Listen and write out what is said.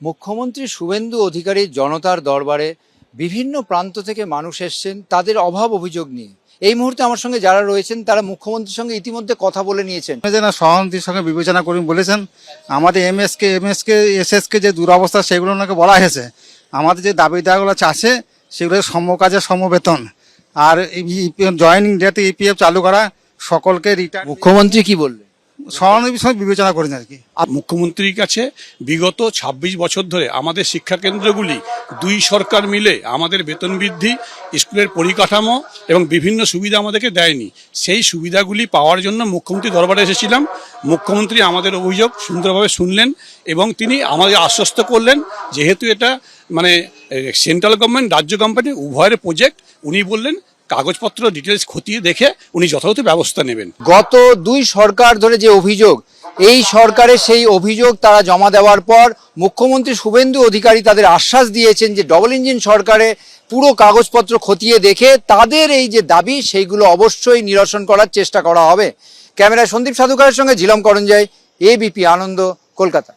মুখ্যমন্ত্রী শুভেন্দু অধিকারী জনতার দরবারে বিভিন্ন প্রান্ত থেকে মানুষ এসছেন তাদের অভাব অভিযোগ নিয়ে। এই মুহূর্তে আমার সঙ্গে যারা রয়েছেন তারা মুখ্যমন্ত্রীর সঙ্গে ইতিমধ্যে কথা বলে নিয়েছেন। যেন সহানুভূতির সঙ্গে বিবেচনা করুন বলেছেন। আমাদের এসএসকে যে দুরবস্থা সেগুলো ওনাকে বলা হয়েছে। আমাদের যে দাবি দাওয়াগুলো আছে সেগুলো সম কাজে সমবেতন, আর জয়েনিং ডেট ইপিএফ চালু করা, সকলকে রিটার্ন। মুখ্যমন্ত্রী কি বললেন? সহানুভূতির সঙ্গে বিবেচনা করেন আর কি। মুখ্যমন্ত্রীর কাছে বিগত ২৬ বছর ধরে আমাদের শিক্ষা কেন্দ্রগুলি দুই সরকার মিলে আমাদের বেতন বৃদ্ধি, স্কুলের পরিকাঠামো এবং বিভিন্ন সুবিধা আমাদেরকে দেয়নি। সেই সুবিধাগুলি পাওয়ার জন্য মুখ্যমন্ত্রী দরবারে এসেছিলাম। মুখ্যমন্ত্রী আমাদের অভিযোগ সুন্দরভাবে শুনলেন এবং তিনি আমাদের আশ্বস্ত করলেন, যেহেতু এটা সেন্ট্রাল গভর্নমেন্ট রাজ্য কোম্পানি উভয়ের প্রজেক্ট, উনি বললেন কাগজপত্র ডিটেলস খতিয়ে দেখে উনি যথাযথ ব্যবস্থা নেবেন। গত দুই সরকার ধরে যে অভিযোগ, এই সরকারের সেই অভিযোগ তারা জমা দেওয়ার পর মুখ্যমন্ত্রী শুভেন্দু অধিকারী তাদের আশ্বাস দিয়েছেন যে ডবল ইঞ্জিন সরকারে পুরো কাগজপত্র খতিয়ে দেখে তাদের এই যে দাবি সেইগুলো অবশ্যই নিরসন করার চেষ্টা করা হবে। ক্যামেরায় সন্দীপ সাধুকারের সঙ্গে ঝিলম করঞ্জয়, এবিপি আনন্দ, কলকাতা।